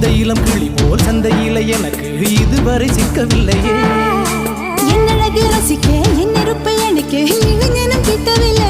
இந்த இளம் கிளி போல் சந்தையில எனக்கு இதுவரை சிக்கவில்லையே. என் அழகு ரசிக்க என் நெருப்பை அணைக்க இளைஞனும் கிட்டவில்லை.